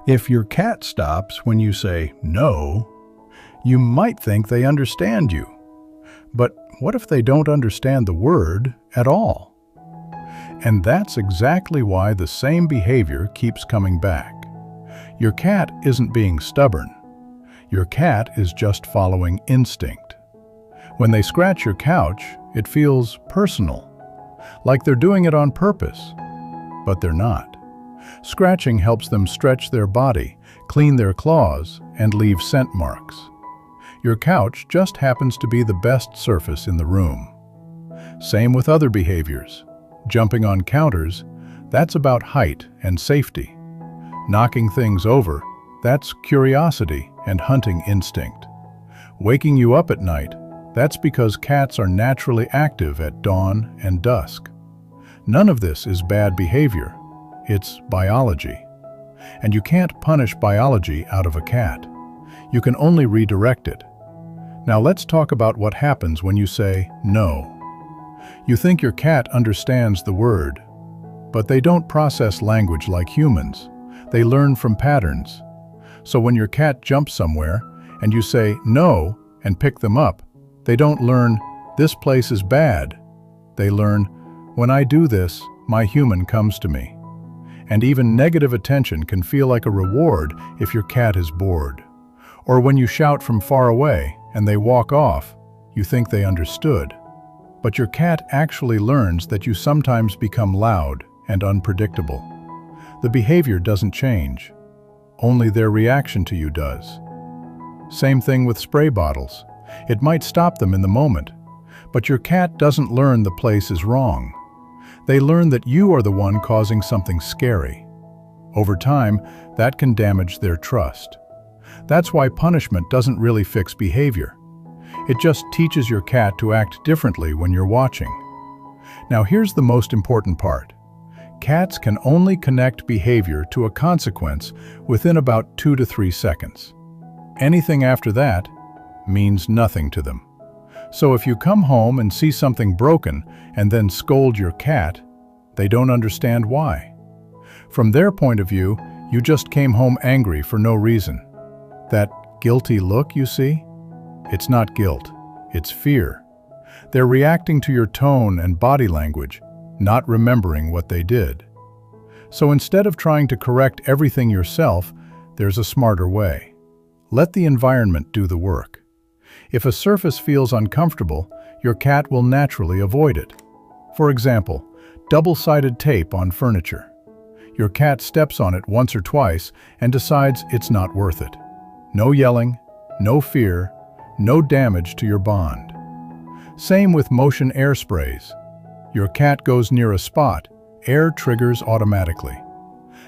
If your cat stops when you say no, you might think they understand you. But what if they don't understand the word at all? And that's exactly why the same behavior keeps coming back. Your cat isn't being stubborn. Your cat is just following instinct. When they scratch your couch, it feels personal, like they're doing it on purpose, but they're not. Scratching helps them stretch their body, clean their claws, and leave scent marks. Your couch just happens to be the best surface in the room. Same with other behaviors. Jumping on counters, that's about height and safety. Knocking things over, that's curiosity and hunting instinct. Waking you up at night, that's because cats are naturally active at dawn and dusk. None of this is bad behavior. It's biology. And you can't punish biology out of a cat. You can only redirect it. Now let's talk about what happens when you say no. You think your cat understands the word, but they don't process language like humans. They learn from patterns. So when your cat jumps somewhere and you say no and pick them up, they don't learn, "This place is bad." They learn, "When I do this, my human comes to me." And even negative attention can feel like a reward if your cat is bored. Or when you shout from far away and they walk off, you think they understood. But your cat actually learns that you sometimes become loud and unpredictable. The behavior doesn't change. Only their reaction to you does. Same thing with spray bottles. It might stop them in the moment, but your cat doesn't learn the place is wrong. They learn that you are the one causing something scary. Over time, that can damage their trust. That's why punishment doesn't really fix behavior. It just teaches your cat to act differently when you're watching. Now here's the most important part. Cats can only connect behavior to a consequence within about 2 to 3 seconds. Anything after that means nothing to them. So if you come home and see something broken and then scold your cat, they don't understand why. From their point of view, you just came home angry for no reason. That guilty look you see? It's not guilt, it's fear. They're reacting to your tone and body language, not remembering what they did. So instead of trying to correct everything yourself, there's a smarter way. Let the environment do the work. If a surface feels uncomfortable, your cat will naturally avoid it. For example, double-sided tape on furniture. Your cat steps on it once or twice and decides it's not worth it. No yelling, no fear, no damage to your bond. Same with motion air sprays. Your cat goes near a spot, air triggers automatically.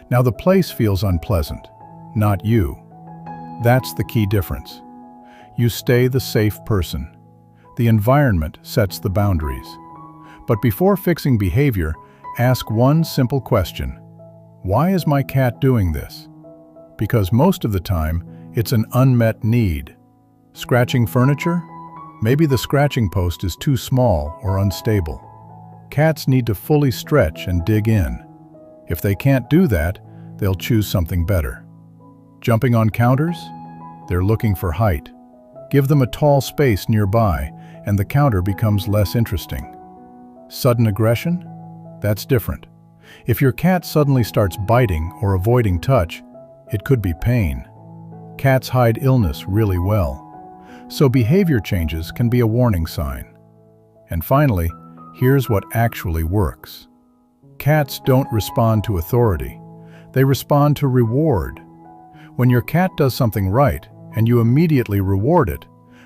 Now the place feels unpleasant, not you. That's the key difference. You stay the safe person. The environment sets the boundaries. But before fixing behavior, ask one simple question. Why is my cat doing this? Because most of the time, it's an unmet need. Scratching furniture? Maybe the scratching post is too small or unstable. Cats need to fully stretch and dig in. If they can't do that, they'll choose something better. Jumping on counters? They're looking for height. Give them a tall space nearby, and the counter becomes less interesting. Sudden aggression? That's different. If your cat suddenly starts biting or avoiding touch, it could be pain. Cats hide illness really well. So behavior changes can be a warning sign. And finally, here's what actually works. Cats don't respond to authority. They respond to reward. When your cat does something right and you immediately reward it,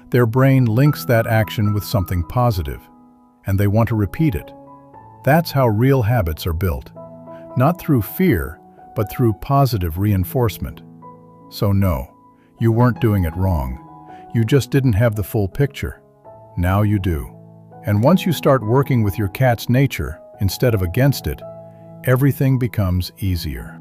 their brain links that action with something positive, and they want to repeat it. That's how real habits are built. Not through fear, but through positive reinforcement. So no, you weren't doing it wrong. You just didn't have the full picture. Now you do. And once you start working with your cat's nature instead of against it, everything becomes easier.